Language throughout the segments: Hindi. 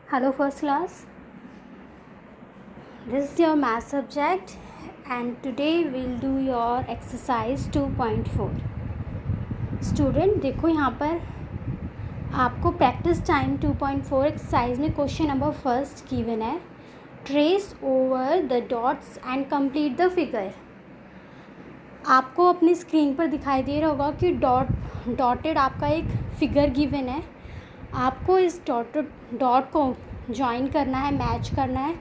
Hello first class, this is your math subject and today we'll do your exercise 2.4. Student देखो यहाँ पर आपको प्रैक्टिस टाइम 2.4 एक्सरसाइज में क्वेश्चन नंबर फर्स्ट गिवन है, trace over the dots and complete the figure. आपको अपनी स्क्रीन पर दिखाई दे रहा होगा कि डॉटेड आपका एक फिगर गिवन है। आपको इस डॉट को ज्वाइन करना है, मैच करना है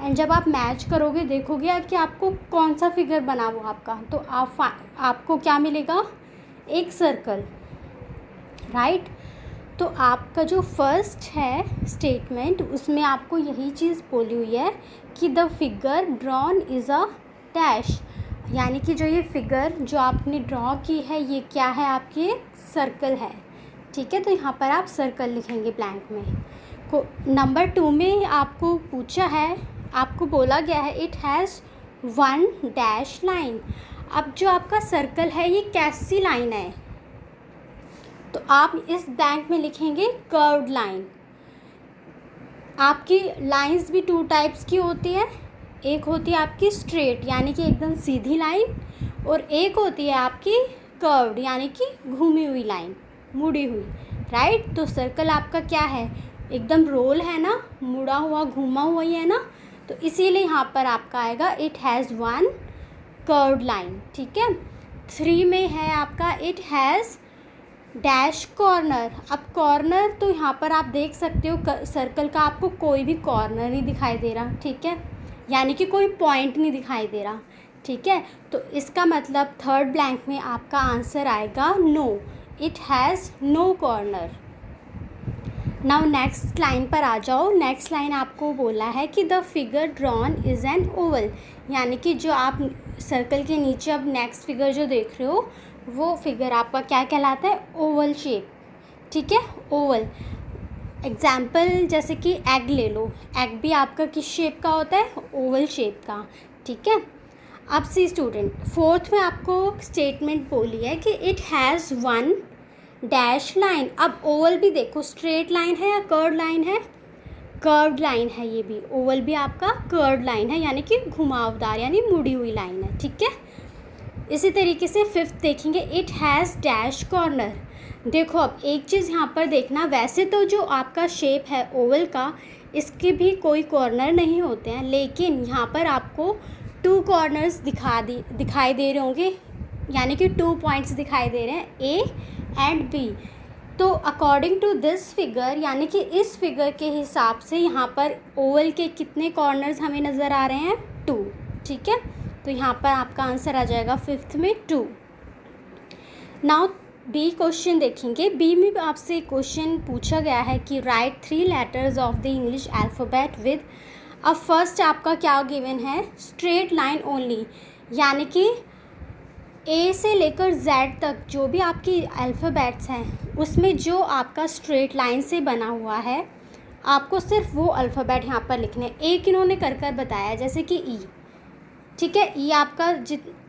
एंड जब आप मैच करोगे देखोगे कि आपको कौन सा फिगर बना वो आपका, तो आपको क्या मिलेगा, एक सर्कल, राइट। तो आपका जो फर्स्ट है स्टेटमेंट उसमें आपको यही चीज़ बोली हुई है कि the figure drawn is a dash, यानी कि जो ये फिगर जो आपने ड्रॉ की है ये क्या है, आपकी सर्कल है, ठीक है। तो यहाँ पर आप सर्कल लिखेंगे ब्लैंक में। को नंबर 2 में आपको पूछा है, आपको बोला गया है इट हैज़ 1 डैश लाइन। अब जो आपका सर्कल है ये कैसी लाइन है, तो आप इस ब्लैंक में लिखेंगे कर्व्ड लाइन। आपकी लाइंस भी 2 टाइप्स की होती है, एक होती है आपकी स्ट्रेट यानी कि एकदम सीधी लाइन, और एक होती है आपकी कर्व्ड यानी कि घूमी हुई लाइन, मुड़ी हुई, राइट। तो सर्कल आपका क्या है, एकदम रोल है ना, मुड़ा हुआ घूमा हुआ ही है ना, तो इसीलिए यहाँ पर आपका आएगा इट हैज़ 1 कर्व्ड लाइन, ठीक है। 3 में है आपका इट हैज़ डैश कॉर्नर। अब कॉर्नर तो यहाँ पर आप देख सकते हो सर्कल का आपको कोई भी कॉर्नर नहीं दिखाई दे रहा, ठीक है, यानी कि कोई पॉइंट नहीं दिखाई दे रहा, ठीक है। तो इसका मतलब थर्ड ब्लैंक में आपका आंसर आएगा no, it has no corner. Now next line पर आ जाओ। नेक्स्ट लाइन आपको बोला है कि the figure drawn is an oval, यानी कि जो आप सर्कल के नीचे अब नेक्स्ट फिगर जो देख रहे हो वो फिगर आपका क्या कहलाता है, ओवल शेप, ठीक है, ओवल। एग्जाम्पल जैसे कि एग ले लो, एग भी आपका किस शेप का होता है, ओवल शेप का, ठीक है। अब सी स्टूडेंट, फोर्थ में आपको स्टेटमेंट बोली है कि इट हैज़ 1 डैश लाइन। अब ओवल भी देखो स्ट्रेट लाइन है या कर्व्ड लाइन है, कर्व्ड लाइन है, ये भी ओवल भी आपका कर्व्ड लाइन है यानी कि घुमावदार यानी मुड़ी हुई लाइन है, ठीक है। इसी तरीके से फिफ्थ देखेंगे इट हैज़ डैश कॉर्नर। देखो अब एक चीज़ यहाँ पर देखना, वैसे तो जो आपका शेप है ओवल का इसके भी कोई कॉर्नर नहीं होते हैं, लेकिन यहाँ पर आपको 2 कॉर्नर्स दिखाई दे रहे होंगे, यानी कि 2 पॉइंट्स दिखाई दे रहे हैं, ए एंड बी। तो अकॉर्डिंग टू दिस फिगर यानी कि इस फिगर के हिसाब से यहाँ पर ओवल के कितने कॉर्नर्स हमें नज़र आ रहे हैं, 2, ठीक है। तो यहाँ पर आपका आंसर आ जाएगा फिफ्थ में 2। नाउ बी क्वेश्चन देखेंगे। बी में आपसे क्वेश्चन पूछा गया है कि right 3 letters of the English alphabet with. अब फर्स्ट आपका क्या गिवन है, स्ट्रेट लाइन ओनली, यानी कि ए से लेकर जेड तक जो भी आपकी अल्फ़ाबेट्स हैं उसमें जो आपका स्ट्रेट लाइन से बना हुआ है आपको सिर्फ वो अल्फ़ाबेट यहाँ पर लिखने। एक इन्होंने कर बताया जैसे कि ई, ठीक है, ई आपका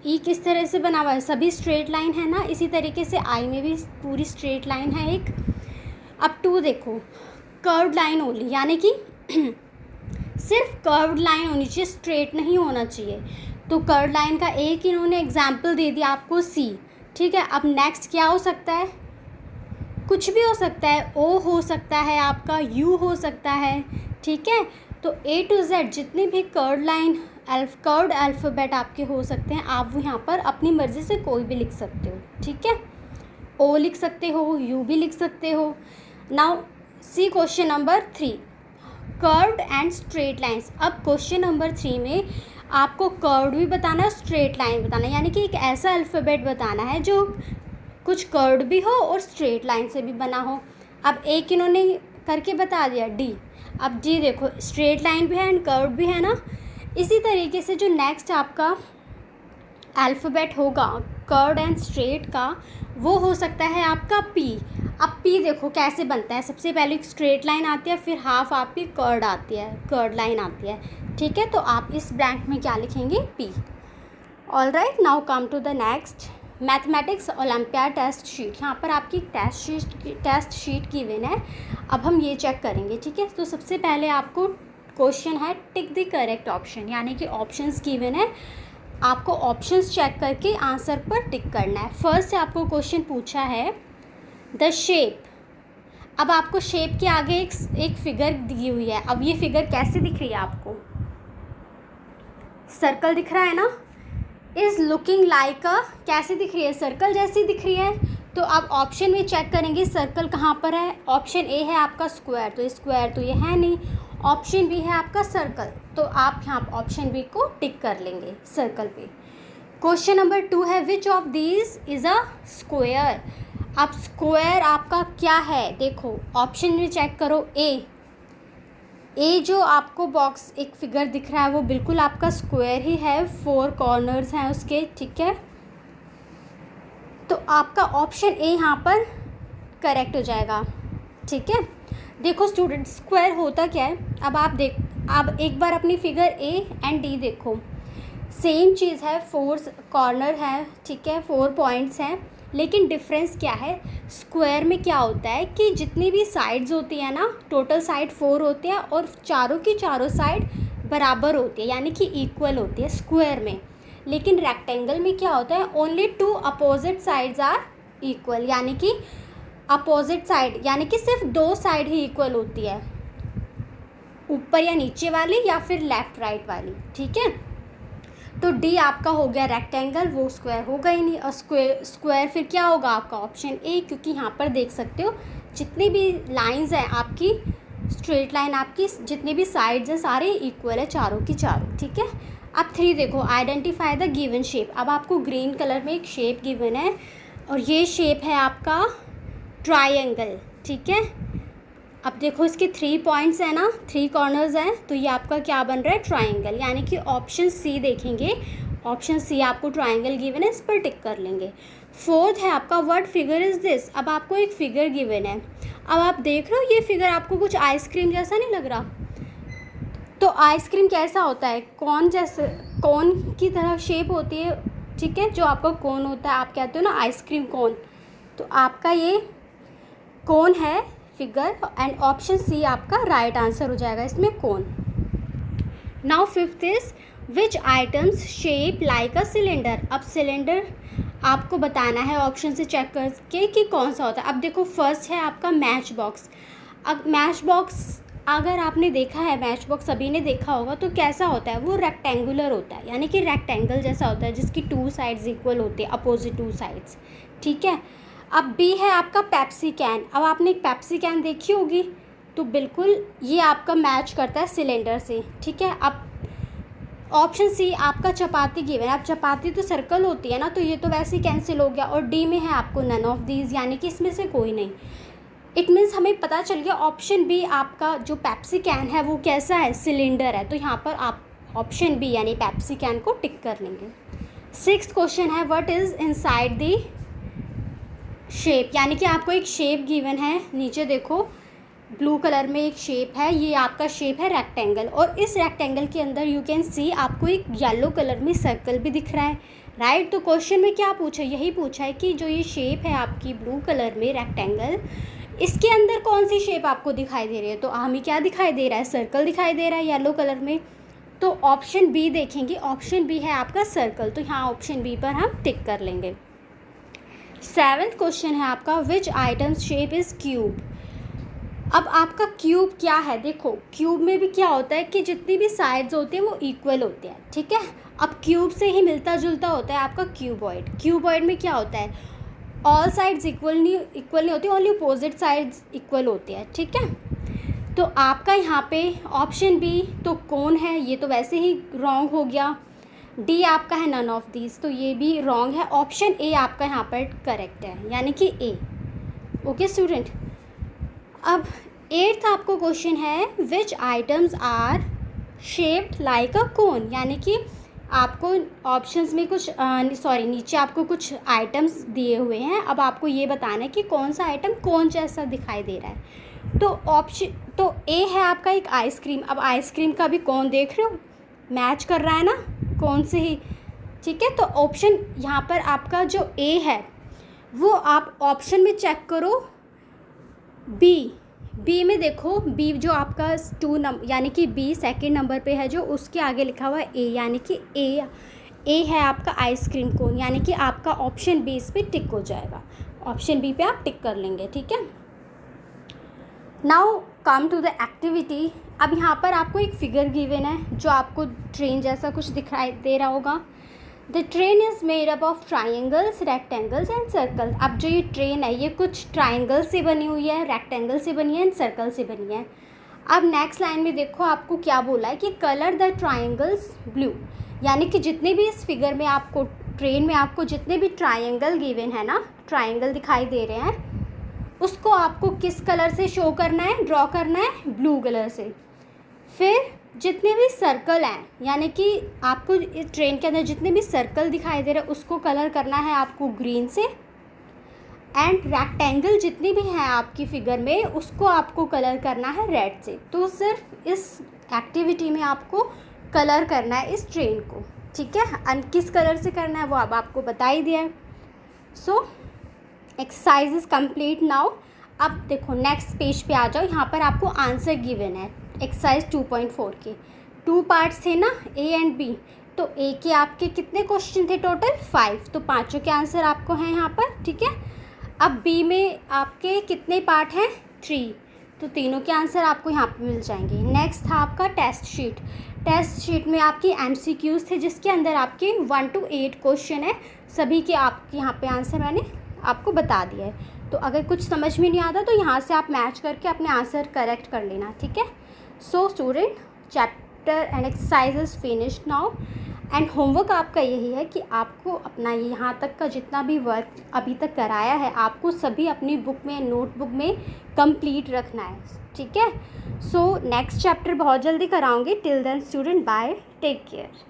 ई किस तरह से बना हुआ है, सभी स्ट्रेट लाइन है ना, इसी तरीके से आई में भी पूरी स्ट्रेट लाइन है एक। अब 2 देखो, कर्व्ड लाइन ओनली, यानी कि सिर्फ कर्व्ड लाइन होनी चाहिए, स्ट्रेट नहीं होना चाहिए। तो कर्व्ड लाइन का एक इन्होंने एग्जाम्पल दे दिया आपको सी, ठीक है। अब नेक्स्ट क्या हो सकता है, कुछ भी हो सकता है, ओ हो सकता है आपका, यू हो सकता है, ठीक है। तो ए टू जेड जितने भी कर्व्ड लाइन कर्व्ड अल्फ़ाबेट आपके हो सकते हैं, आप वो यहाँ पर अपनी मर्ज़ी से कोई भी लिख सकते हो, ठीक है। ओ लिख सकते हो, यू भी लिख सकते हो। Now see question number 3, curved and straight lines. अब क्वेश्चन नंबर 3 में आपको कर्व्ड भी बताना है, स्ट्रेट लाइन बताना है, यानी कि एक ऐसा अल्फ़ाबेट बताना है जो कुछ कर्व्ड भी हो और स्ट्रेट लाइन से भी बना हो। अब एक इन्होंने करके बता दिया डी। अब डी देखो स्ट्रेट लाइन भी है एंड कर्व्ड भी है ना, इसी तरीके से जो नेक्स्ट आपका अल्फ़ाबेट होगा कर्व्ड एंड स्ट्रेट का वो हो सकता है आपका पी। अब पी देखो कैसे बनता है, सबसे पहले एक स्ट्रेट लाइन आती है, फिर हाफ आपकी कर्व्ड आती है, कर्व्ड लाइन आती है, ठीक है। तो आप इस ब्लैंक में क्या लिखेंगे, P. All right, now come to the next mathematics olympiad test sheet, यहाँ पर आपकी टेस्ट शीट गिवन है। अब हम ये चेक करेंगे, ठीक है। तो सबसे पहले आपको क्वेश्चन है टिक द करेक्ट ऑप्शन, यानी कि ऑप्शंस गिवन है, आपको ऑप्शंस चेक करके आंसर पर टिक करना है। फर्स्ट आपको क्वेश्चन पूछा है द शेप। अब आपको शेप के आगे एक फिगर दी हुई है। अब ये फिगर कैसे दिख रही है आपको? सर्कल दिख रहा है ना, इज़ लुकिंग लाइक अ, कैसे दिख रही है? सर्कल जैसी दिख रही है। तो आप ऑप्शन में चेक करेंगे सर्कल कहाँ पर है। ऑप्शन ए है आपका स्क्वायर, तो स्क्वायर तो ये है नहीं। ऑप्शन बी है आपका सर्कल, तो आप यहाँ ऑप्शन बी को टिक कर लेंगे सर्कल पे। क्वेश्चन नंबर 2 है which of these is a square. अब स्क्वायर आपका क्या है? देखो ऑप्शन में चेक करो। ए जो आपको बॉक्स एक फिगर दिख रहा है वो बिल्कुल आपका स्क्वायर ही है, 4 कॉर्नर्स हैं उसके, ठीक है। तो आपका ऑप्शन ए यहाँ पर करेक्ट हो जाएगा, ठीक है। देखो स्टूडेंट, स्क्वायर होता क्या है? अब आप एक बार अपनी फिगर ए एंड डी देखो, सेम चीज़ है, 4 कॉर्नर है, ठीक है, 4 पॉइंट्स हैं, लेकिन डिफरेंस क्या है? स्क्वायर में क्या होता है कि जितनी भी साइड्स होती है ना, टोटल साइड 4 होती है और चारों की चारों साइड बराबर होती है, यानी कि इक्वल होती है स्क्वायर में। लेकिन रेक्टेंगल में क्या होता है? Only 2 opposite sides are equal, यानी कि अपोजिट साइड यानी कि सिर्फ 2 साइड ही इक्वल होती है, ऊपर या नीचे वाली या फिर लेफ्ट राइट वाली, ठीक है। तो डी आपका हो गया रेक्टेंगल, वो स्क्वायर होगा ही नहीं। और स्क्वायर फिर क्या होगा आपका? ऑप्शन ए, क्योंकि यहाँ पर देख सकते हो जितनी भी लाइंस हैं आपकी, स्ट्रेट लाइन आपकी, जितनी भी साइड्स हैं सारे इक्वल है, चारों की चारों, ठीक है। अब 3 देखो, आइडेंटिफाई द गिवन शेप। अब आपको ग्रीन कलर में एक शेप गिवन है और ये शेप है आपका ट्रायंगल, ठीक है। अब देखो इसके 3 पॉइंट्स हैं ना, 3 कॉर्नर्स हैं, तो ये आपका क्या बन रहा है? ट्रायंगल, यानी कि ऑप्शन सी देखेंगे, ऑप्शन सी आपको ट्रायंगल गिवन है, इस पर टिक कर लेंगे। 4th है आपका व्हाट फिगर इज़ दिस। अब आपको एक फिगर गिवन है, अब आप देख रहे हो ये फिगर आपको कुछ आइसक्रीम जैसा नहीं लग रहा? तो आइसक्रीम कैसा होता है? कौन जैसे, कौन की तरह शेप होती है, ठीक है, जो आपका कोन होता है, आप कहते हो ना आइसक्रीम कोन, तो आपका ये कोन है फिगर, एंड ऑप्शन सी आपका राइट आंसर हो जाएगा इसमें, cone. Now 5th is which items shape like a cylinder. अब सिलेंडर आपको बताना है ऑप्शन से चेक करके कि कौन सा होता है। अब देखो फर्स्ट है आपका मैच बॉक्स। अब मैच बॉक्स अगर आपने देखा है, मैच बॉक्स सभी ने देखा होगा, तो कैसा होता है? वो रेक्टेंगुलर होता है, यानी कि रेक्टेंगल जैसा होता है जिसकी 2 साइड्स इक्वल होती है, अपोजिट 2 साइड्स, ठीक है। अब बी है आपका पेप्सी कैन। अब आपने एक पेप्सी कैन देखी होगी, तो बिल्कुल ये आपका मैच करता है सिलेंडर से, ठीक है। अब ऑप्शन सी आपका चपाती गिवन है। अब चपाती तो सर्कल होती है ना, तो ये तो वैसे ही कैंसिल हो गया। और डी में है आपको नन ऑफ दीज, यानी कि इसमें से कोई नहीं। इट मीन्स हमें पता चल गया ऑप्शन बी आपका जो पेप्सी कैन है वो कैसा है? सिलेंडर है। तो यहाँ पर आप ऑप्शन बी यानी पेप्सी कैन को टिक कर लेंगे। 6th क्वेश्चन है what is inside the shape, यानी कि आपको एक शेप गिवन है, नीचे देखो ब्लू कलर में एक शेप है, ये आपका शेप है रेक्टेंगल, और इस रेक्टेंगल के अंदर यू कैन सी आपको एक येलो कलर में सर्कल भी दिख रहा है, राइट। तो क्वेश्चन में क्या पूछा? यही पूछा है कि जो ये शेप है आपकी ब्लू कलर में रेक्टेंगल, इसके अंदर कौन सी शेप आपको दिखाई दे रही है? तो हमें क्या दिखाई दे रहा है? सर्कल दिखाई दे रहा है येलो कलर में। तो ऑप्शन बी देखेंगे, ऑप्शन बी है आपका सर्कल, तो यहाँ ऑप्शन बी पर हम टिक कर लेंगे। 7th क्वेश्चन है आपका विच आइटम्स शेप इज़ क्यूब। अब आपका क्यूब क्या है? देखो क्यूब में भी क्या होता है कि जितनी भी साइड्स होती हैं वो इक्वल होते हैं, ठीक है। अब क्यूब से ही मिलता जुलता होता है आपका क्यूबॉइड। क्यूबॉइड में क्या होता है? ऑल साइड्स इक्वल नहीं होती, ओनली अपोजिट साइड्स इक्वल होती है, ठीक है। तो आपका यहाँ पे ऑप्शन बी तो कौन है, ये तो वैसे ही रॉन्ग हो गया। डी आपका है नन ऑफ दीज, तो ये भी रॉन्ग है। ऑप्शन ए आपका यहाँ पर करेक्ट है, यानी कि ए। ओके स्टूडेंट, अब 8th आपको क्वेश्चन है which items are shaped like a cone, यानी कि आपको ऑप्शंस में कुछ नीचे आपको कुछ आइटम्स दिए हुए हैं। अब आपको ये बताना है कि कौन सा आइटम कौन जैसा दिखाई दे रहा है। तो ए है आपका एक आइसक्रीम। अब आइसक्रीम का भी कौन देख रहे हो, मैच कर रहा है ना कौन से ही, ठीक है। तो ऑप्शन यहाँ पर आपका जो ए है वो आप ऑप्शन में चेक करो, बी में देखो, बी जो आपका 2 नंबर यानी कि बी सेकंड नंबर पे है जो, उसके आगे लिखा हुआ है ए, यानी कि ए है आपका आइसक्रीम कोन, यानी कि आपका ऑप्शन बी इस पर टिक हो जाएगा। ऑप्शन बी पे आप टिक कर लेंगे, ठीक है। Now come to the activity. अब यहाँ पर आपको एक फिगर गिवन है जो आपको ट्रेन जैसा कुछ दिखाई दे रहा होगा। The train is made up of triangles, rectangles and circle. अब जो ये ट्रेन है ये कुछ ट्राइंगल से बनी हुई है, रेक्टेंगल से बनी है एंड सर्कल से बनी है। अब नेक्स्ट लाइन में देखो आपको क्या बोला है कि कलर द ट्राइंगल्स ब्लू, यानी कि जितने भी इस फिगर में आपको ट्रेन में आपको जितने भी ट्राइंगल गिवन है ना, ट्राइंगल दिखाई दे रहे हैं, उसको आपको किस कलर से शो करना है, ड्रॉ करना है, ब्लू कलर से। फिर जितने भी सर्कल हैं, यानी कि आपको इस ट्रेन के अंदर जितने भी सर्कल दिखाई दे रहे हैं उसको कलर करना है आपको ग्रीन से। एंड रेक्टेंगल जितनी भी हैं आपकी फिगर में उसको आपको कलर करना है रेड से। तो सिर्फ इस एक्टिविटी में आपको कलर करना है इस ट्रेन को, ठीक है। किस कलर से करना है वो अब आपको बता ही दिया है। So exercise is complete now. अब देखो नेक्स्ट पेज पे आ जाओ, यहाँ पर आपको आंसर गिवन है एक्सरसाइज 2.4 के। 2 पार्ट्स थे ना, ए एंड बी। तो ए के आपके कितने क्वेश्चन थे टोटल? 5। तो पाँचों के आंसर आपको हैं यहाँ पर, ठीक है। अब बी में आपके कितने पार्ट हैं? 3। तो तीनों के आंसर आपको यहाँ पे मिल जाएंगे। नेक्स्ट था आपका टेस्ट शीट। टेस्ट शीट में आपकी MCQs थे जिसके अंदर आपके 1 to 8 क्वेश्चन है। सभी के आपके यहाँ पे आंसर मैंने आपको बता दिया है। तो अगर कुछ समझ में नहीं आता तो यहाँ से आप मैच करके अपने आंसर करेक्ट कर लेना, ठीक है। So student, chapter and exercise is finished now. And homework आपका यही है कि आपको अपना यहाँ तक का जितना भी वर्क अभी तक कराया है आपको सभी अपनी बुक में, नोटबुक में कंप्लीट रखना है, ठीक है। सो नेक्स्ट चैप्टर बहुत जल्दी कराऊंगी। Till then student, bye, take care.